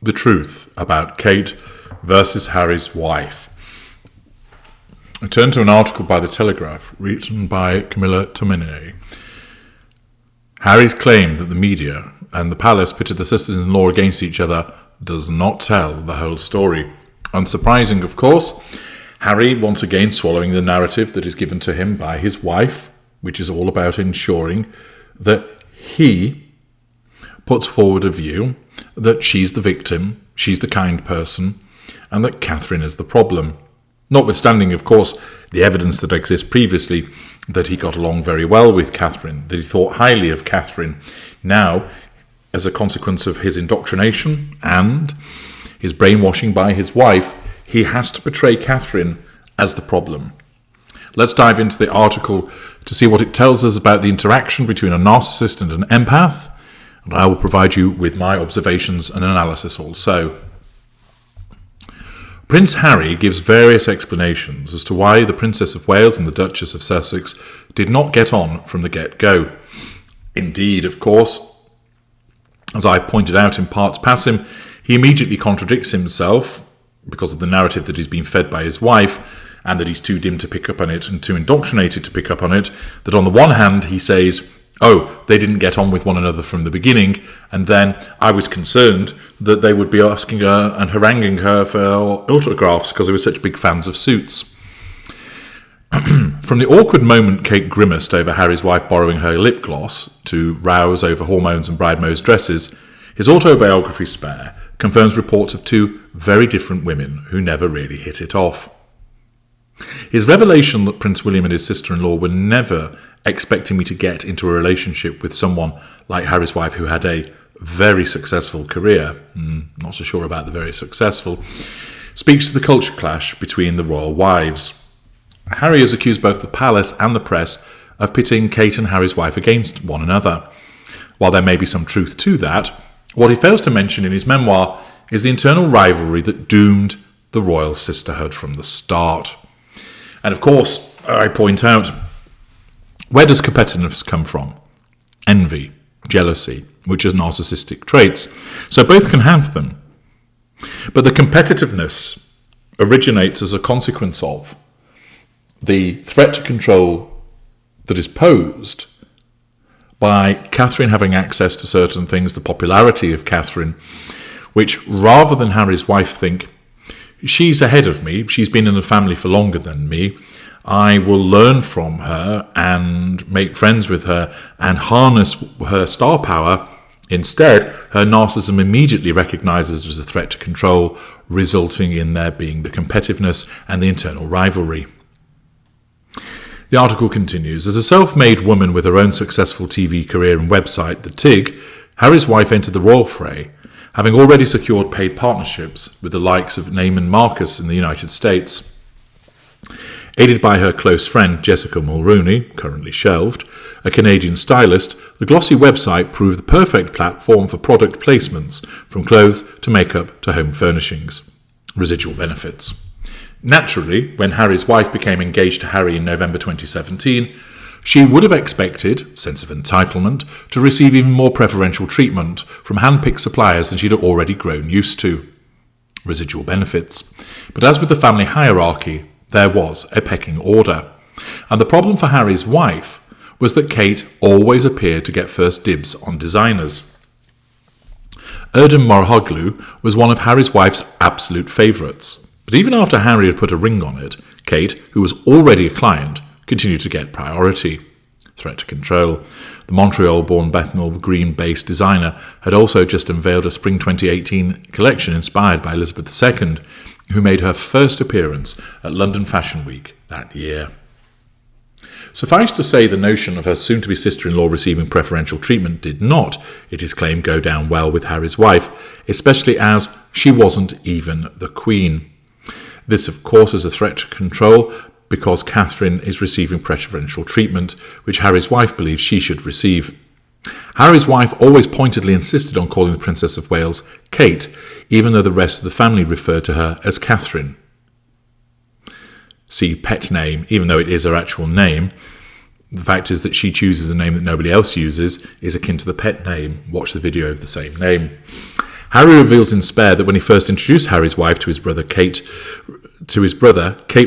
the truth about Kate versus Harry's wife. I turn to an article by The Telegraph, written by Camilla Tominey. Harry's claim that the media and the palace pitted the sisters-in-law against each other does not tell the whole story. Unsurprising, of course, Harry once again swallowing the narrative that is given to him by his wife, which is all about ensuring that he puts forward a view that she's the victim, she's the kind person, and that Catherine is the problem. Notwithstanding, of course, the evidence that exists previously that he got along very well with Catherine, that he thought highly of Catherine. Now, as a consequence of his indoctrination and his brainwashing by his wife, he has to portray Catherine as the problem. Let's dive into the article to see what it tells us about the interaction between a narcissist and an empath, and I will provide you with my observations and analysis also. Prince Harry gives various explanations as to why the Princess of Wales and the Duchess of Sussex did not get on from the get-go. Indeed, of course, as I've pointed out in parts past him, he immediately contradicts himself because of the narrative that he's been fed by his wife, and that he's too dim to pick up on it and too indoctrinated to pick up on it, that on the one hand he says, oh, they didn't get on with one another from the beginning, and then I was concerned that they would be asking her and haranguing her for autographs because they were such big fans of Suits. From the awkward moment Kate grimaced over Harry's wife borrowing her lip gloss to rouse over hormones and bridesmaids' dresses, his autobiography Spare confirms reports of two very different women who never really hit it off. His revelation that Prince William and his sister-in-law were never expecting me to get into a relationship with someone like Harry's wife who had a very successful career, not so sure about the very successful, speaks to the culture clash between the royal wives. Harry has accused both the palace and the press of pitting Kate and Harry's wife against one another. While there may be some truth to that, what he fails to mention in his memoir is the internal rivalry that doomed the royal sisterhood from the start. And of course, I point out, where does competitiveness come from? Envy, jealousy, which are narcissistic traits. So both can have them. But the competitiveness originates as a consequence of the threat to control that is posed by Catherine having access to certain things, the popularity of Catherine, which rather than Harry's wife think, she's ahead of me, she's been in the family for longer than me, I will learn from her and make friends with her and harness her star power. Instead, her narcissism immediately recognises it as a threat to control, resulting in there being the competitiveness and the internal rivalry. The article continues, as a self-made woman with her own successful TV career and website, The Tig, Harry's wife entered the royal fray, having already secured paid partnerships with the likes of Neiman Marcus in the United States. Aided by her close friend Jessica Mulrooney, currently shelved, a Canadian stylist, the glossy website proved the perfect platform for product placements, from clothes to makeup to home furnishings. Residual benefits. Naturally, when Harry's wife became engaged to Harry in November 2017, she would have expected, sense of entitlement, to receive even more preferential treatment from hand-picked suppliers than she'd already grown used to. Residual benefits. But as with the family hierarchy, there was a pecking order. And the problem for Harry's wife was that Kate always appeared to get first dibs on designers. Erdem Morhoglu was one of Harry's wife's absolute favourites. But even after Harry had put a ring on it, Kate, who was already a client, continued to get priority. Threat to control. The Montreal-born Bethnal Green-based designer had also just unveiled a Spring 2018 collection inspired by Elizabeth II, who made her first appearance at London Fashion Week that year. Suffice to say, the notion of her soon-to-be sister-in-law receiving preferential treatment did not, it is claimed, go down well with Harry's wife, especially as she wasn't even the Queen. This, of course, is a threat to control because Catherine is receiving preferential treatment, which Harry's wife believes she should receive. Harry's wife always pointedly insisted on calling the Princess of Wales Kate, even though the rest of the family referred to her as Catherine. See pet name, even though it is her actual name. The fact is that she chooses a name that nobody else uses is akin to the pet name. Watch the video of the same name. Harry reveals in Spare that when he first introduced Harry's wife to his brother, Kate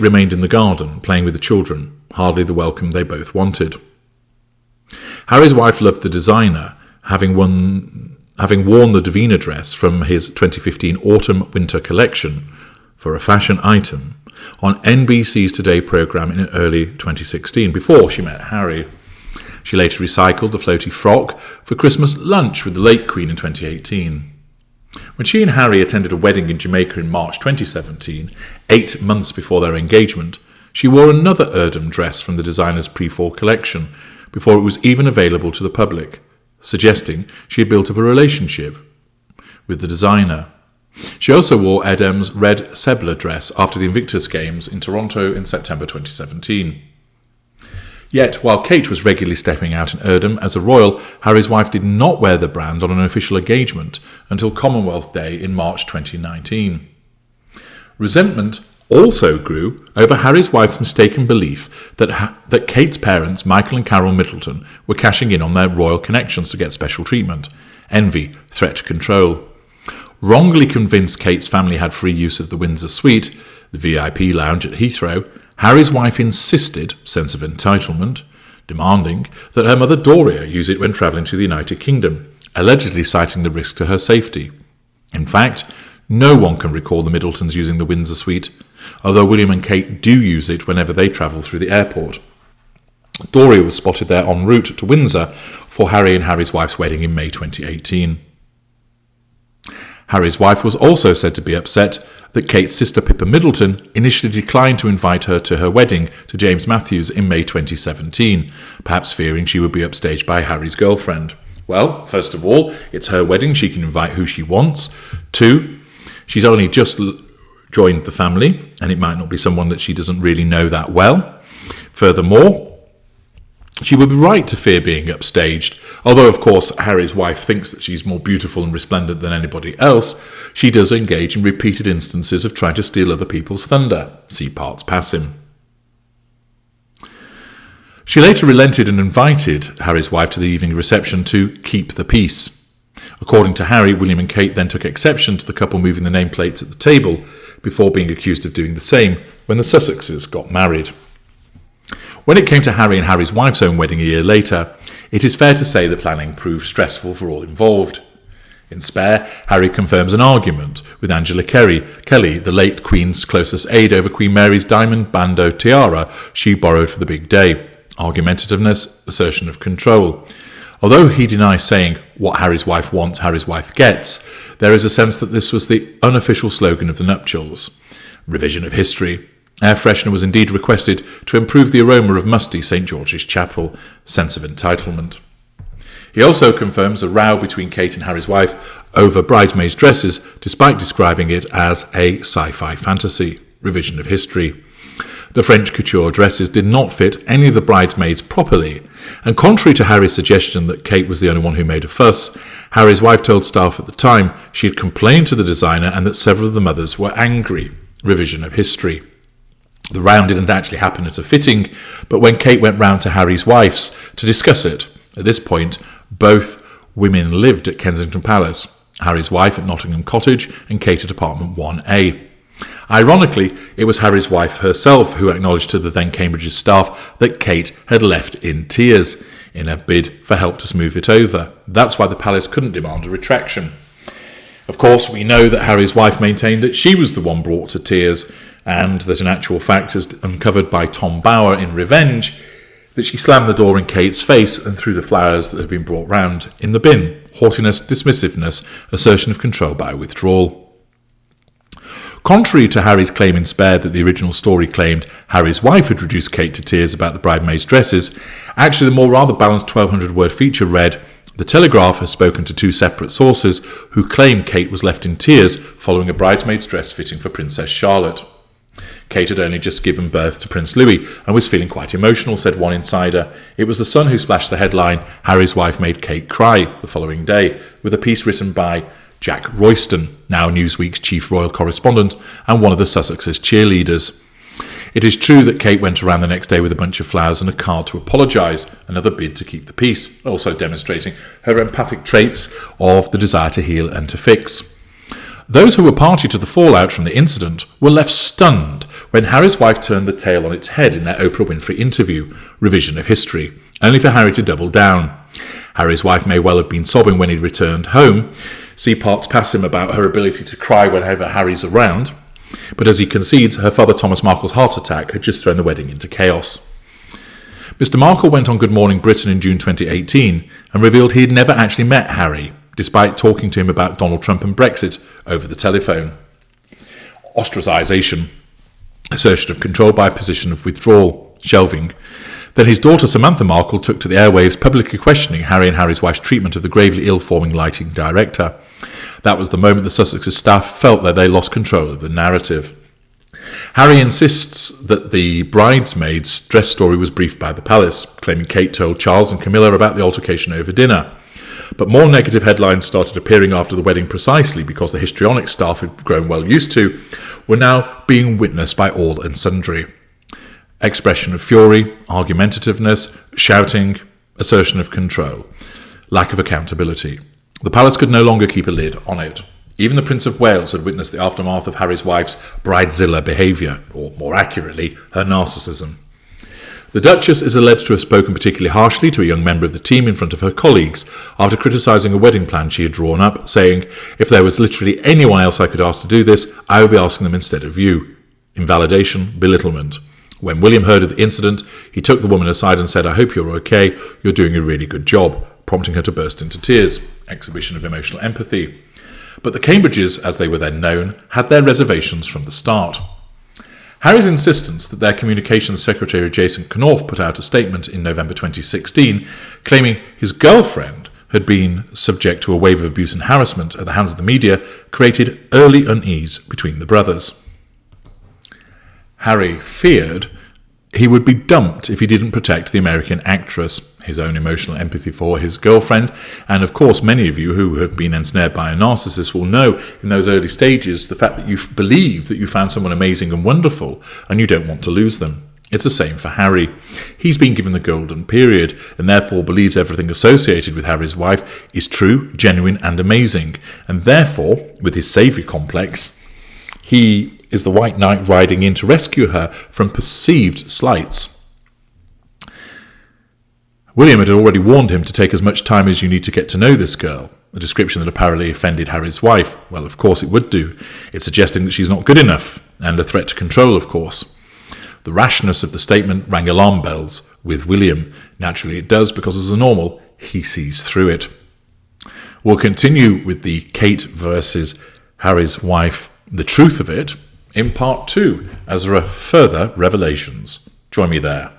remained in the garden, playing with the children, hardly the welcome they both wanted. Harry's wife loved the designer, having worn the Davina dress from his 2015 autumn-winter collection for a fashion item on NBC's Today programme in early 2016, before she met Harry. She later recycled the floaty frock for Christmas lunch with the late Queen in 2018. When she and Harry attended a wedding in Jamaica in March 2017, 8 months before their engagement, she wore another Erdem dress from the designer's pre-fall collection before it was even available to the public, suggesting she had built up a relationship with the designer. She also wore Erdem's red Sebla dress after the Invictus Games in Toronto in September 2017. Yet, while Kate was regularly stepping out in Erdem as a royal, Harry's wife did not wear the brand on an official engagement until Commonwealth Day in March 2019. Resentment also grew over Harry's wife's mistaken belief that Kate's parents, Michael and Carol Middleton, were cashing in on their royal connections to get special treatment. Envy, threat to control. Wrongly convinced Kate's family had free use of the Windsor Suite, the VIP lounge at Heathrow, Harry's wife insisted, sense of entitlement, demanding that her mother Doria use it when travelling to the United Kingdom, allegedly citing the risk to her safety. In fact, no one can recall the Middletons using the Windsor Suite, although William and Kate do use it whenever they travel through the airport. Doria was spotted there en route to Windsor for Harry and Harry's wife's wedding in May 2018. Harry's wife was also said to be upset that Kate's sister Pippa Middleton initially declined to invite her to her wedding to James Matthews in May 2017, perhaps fearing she would be upstaged by Harry's girlfriend. Well, first of all, it's her wedding, she can invite who she wants. 2, she's only just joined the family, and it might not be someone that she doesn't really know that well. Furthermore, she would be right to fear being upstaged. Although, of course, Harry's wife thinks that she's more beautiful and resplendent than anybody else, she does engage in repeated instances of trying to steal other people's thunder. See parts passing. She later relented and invited Harry's wife to the evening reception to keep the peace. According to Harry, William and Kate then took exception to the couple moving the nameplates at the table before being accused of doing the same when the Sussexes got married. When it came to Harry and Harry's wife's own wedding a year later, it is fair to say the planning proved stressful for all involved. In Spare, Harry confirms an argument with Angela Kelly, the late Queen's closest aide, over Queen Mary's diamond bandeau tiara she borrowed for the big day. Argumentativeness, assertion of control. Although he denies saying, "What Harry's wife wants, Harry's wife gets," there is a sense that this was the unofficial slogan of the nuptials. Revision of history. Air freshener was indeed requested to improve the aroma of musty St. George's Chapel. Sense of entitlement. He also confirms a row between Kate and Harry's wife over bridesmaids' dresses, despite describing it as a sci-fi fantasy. Revision of history. The French couture dresses did not fit any of the bridesmaids properly, and contrary to Harry's suggestion that Kate was the only one who made a fuss, Harry's wife told staff at the time she had complained to the designer and that several of the mothers were angry. Revision of history. The round didn't actually happen at a fitting, but when Kate went round to Harry's wife's to discuss it. At this point, both women lived at Kensington Palace, Harry's wife at Nottingham Cottage and Kate at apartment 1A. Ironically, it was Harry's wife herself who acknowledged to the then Cambridge's staff that Kate had left in tears, in a bid for help to smooth it over. That's why the palace couldn't demand a retraction. Of course, we know that Harry's wife maintained that she was the one brought to tears, and that in actual fact, as uncovered by Tom Bower in Revenge, that she slammed the door in Kate's face and threw the flowers that had been brought round in the bin. Haughtiness, dismissiveness, assertion of control by withdrawal. Contrary to Harry's claim in Spare that the original story claimed Harry's wife had reduced Kate to tears about the bridesmaids' dresses, actually the more rather balanced 1,200-word feature read, "The Telegraph has spoken to 2 separate sources who claim Kate was left in tears following a bridesmaid's dress fitting for Princess Charlotte. Kate had only just given birth to Prince Louis and was feeling quite emotional," said one insider. It was the Sun who splashed the headline, "Harry's wife made Kate cry," the following day, with a piece written by Jack Royston, now Newsweek's chief royal correspondent and one of the Sussex's cheerleaders. It is true that Kate went around the next day with a bunch of flowers and a card to apologise, another bid to keep the peace, also demonstrating her empathic traits of the desire to heal and to fix. Those who were party to the fallout from the incident were left stunned when Harry's wife turned the tale on its head in their Oprah Winfrey interview, Revision of History, only for Harry to double down. Harry's wife may well have been sobbing when he returned home. See parts past him about her ability to cry whenever Harry's around. But as he concedes, her father Thomas Markle's heart attack had just thrown the wedding into chaos. Mr. Markle went on Good Morning Britain in June 2018 and revealed he had never actually met Harry, despite talking to him about Donald Trump and Brexit over the telephone. Ostracisation, assertion of control by a position of withdrawal, shelving. Then his daughter Samantha Markle took to the airwaves publicly questioning Harry and Harry's wife's treatment of the gravely ill-forming lighting director. That was the moment the Sussex's staff felt that they lost control of the narrative. Harry insists that the bridesmaid's dress story was briefed by the palace, claiming Kate told Charles and Camilla about the altercation over dinner. But more negative headlines started appearing after the wedding precisely because the histrionics staff had grown well used to were now being witnessed by all and sundry. Expression of fury, argumentativeness, shouting, assertion of control, lack of accountability. The palace could no longer keep a lid on it. Even the Prince of Wales had witnessed the aftermath of Harry's wife's bridezilla behaviour, or more accurately, her narcissism. The Duchess is alleged to have spoken particularly harshly to a young member of the team in front of her colleagues after criticising a wedding plan she had drawn up, saying, "If there was literally anyone else I could ask to do this, I would be asking them instead of you." Invalidation, belittlement. When William heard of the incident, he took the woman aside and said, "I hope you're okay, you're doing a really good job," prompting her to burst into tears. Exhibition of emotional empathy. But the Cambridges, as they were then known, had their reservations from the start. Harry's insistence that their communications secretary Jason Knorf put out a statement in November 2016 claiming his girlfriend had been subject to a wave of abuse and harassment at the hands of the media created early unease between the brothers. Harry feared he would be dumped if he didn't protect the American actress, his own emotional empathy for his girlfriend, and of course many of you who have been ensnared by a narcissist will know in those early stages the fact that you believe that you found someone amazing and wonderful and you don't want to lose them. It's the same for Harry. He's been given the golden period and therefore believes everything associated with Harry's wife is true, genuine and amazing, and therefore, with his saviour complex, he is the white knight riding in to rescue her from perceived slights. William had already warned him to take as much time as you need to get to know this girl, a description that apparently offended Harry's wife. Well, of course it would do. It's suggesting that she's not good enough, and a threat to control, of course. The rashness of the statement rang alarm bells with William. Naturally it does, because as a normal, he sees through it. We'll continue with the Kate versus Harry's wife, the truth of it, in part 2, as there are further revelations. Join me there.